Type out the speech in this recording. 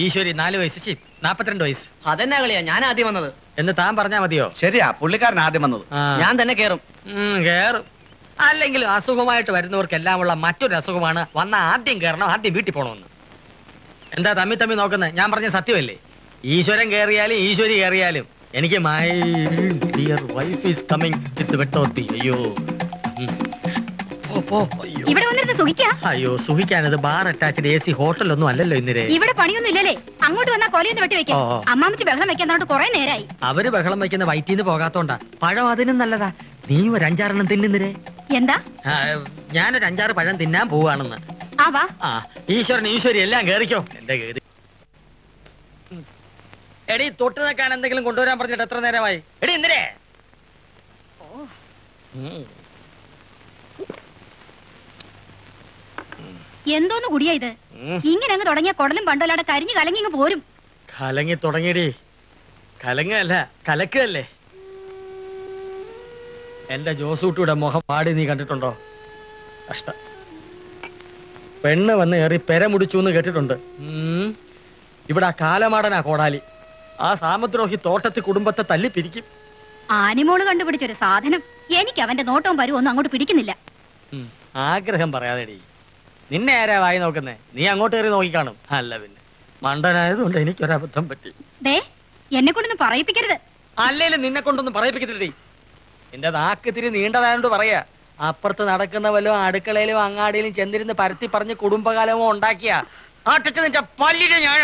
ഈശ്വരി 4 വയസ്സ് 42 വയസ്സ്. അതെന്നാ കളിയാ, ഞാൻ ആദ്യം വന്നത് എന്ന് താൻ പറഞ്ഞാ മതിയോ? ശരിയാ, പുള്ളിക്കാരൻ ആദ്യം വന്നത്. ഞാൻ തന്നെ കേറും. കേറും. അല്ലെങ്കിൽ അസുഖമായിട്ട് വരുന്നവർക്കെല്ലാം ഉള്ള മറ്റൊരു അസുഖമാണ് വന്ന ആദ്യം കയറണം, ആദ്യം വീട്ടിൽ പോകണമെന്ന്. എന്താ തമ്മി നോക്കുന്നത്? ഞാൻ പറഞ്ഞ സത്യമല്ലേ? ഈശ്വരൻ കയറിയാലും ഈശ്വരി കയറിയാലും എനിക്ക് my dear wife is coming with വെട്ടോത്തി. അയ്യോ ഇവിടെ വന്നിരുന്ന് സുഖിക്കാ? അയ്യോ സുഖിക്കാനത് ബാർ അറ്റാച്ച്ഡ് AC ഹോട്ടലൊന്നും അല്ലല്ലോ ഇന്നലെ. ഇവിടെ പണിയൊന്നും ഇല്ലല്ലേ? അങ്ങോട്ട് വന്നാ കൊലയൊന്ന് വെട്ടി വെക്കാം. അമ്മാമ്മച്ചി ബഹളം വെക്കാൻ കുറെ നേരായി. അവര് ബഹളം വെക്കുന്ന വയറ്റീന്ന് പോകാത്തോണ്ടാ. പഴം അതിനും നല്ലതാ. നീ ഒരു 5-6 തിന്നുന്നേ. എന്താ? ഞാനൊരു 5-6 പഴം തിന്നാൻ പോവാണെന്ന്. ഈശ്വരൻ ഈശ്വരി എല്ലാം കേറിക്കോ. എന്റെ കേറി എടി തൊട്ട് നിൽക്കാൻ എന്തെങ്കിലും കൊണ്ടുവരാൻ പറഞ്ഞിട്ട് എത്ര നേരമായി? എടി എന്തിനേ? എന്തോന്ന് കുടിയാ ഇത്? ഇങ്ങനെ അങ്ങ് തുടങ്ങിയ കുടലും പണ്ടല്ലാടെ കരിഞ്ഞു കലങ്ങി ഇങ്ങ് പോരും. കലങ്ങി തുടങ്ങിയടി. കലങ്ങല്ല, കലക്കല്ലേ. എന്റെ ജോസൂട്ടിയുടെ മുഖം പാടി നീ കണ്ടിട്ടുണ്ടോ? കഷ്ട. പെണ്ണ് വന്ന് ഏറി പെര മുടിച്ചു എന്ന് കേട്ടിട്ടുണ്ട്. ഇവിടെ ആ കാലമാടനാ കോടാലി. ആ സാമദ്രോഹി തോട്ടത്തിൽ കുടുംബത്തെ തല്ലി പിരിക്കും. ആനിമോള് കണ്ടുപിടിച്ചൊരു സാധനം. എനിക്ക് അവന്റെ നോട്ടവും വരും ഒന്നും അങ്ങോട്ട് പിടിക്കുന്നില്ല. ആഗ്രഹം പറയാതെടി. നിന്നെ ആരാ വായി നോക്കുന്നേ? നീ അങ്ങോട്ട് കയറി നോക്കിക്കാണും. അല്ല പിന്നെ മണ്ടനായതുകൊണ്ട് എനിക്കൊരബദ്ധം പറ്റി. എന്നെ കൊണ്ടൊന്നും പറയിപ്പിക്കരുത്. അല്ലേലും നിന്നെ കൊണ്ടൊന്നും പറയിപ്പിക്കരുതേ. എന്റെ നാക്കത്തിരി നീണ്ടതായോണ്ട് പറയാ. അപ്പുറത്ത് നടക്കുന്ന വല്ലതും അടുക്കളയിലും അങ്ങാടിയിലും ചെന്നിരുന്ന് പരത്തി പറഞ്ഞ് കുടുംബകാലമോ ഉണ്ടാക്കിയ ആട്ടിച്ച് നിന്റെ പല്ലിനെ ഞാൻ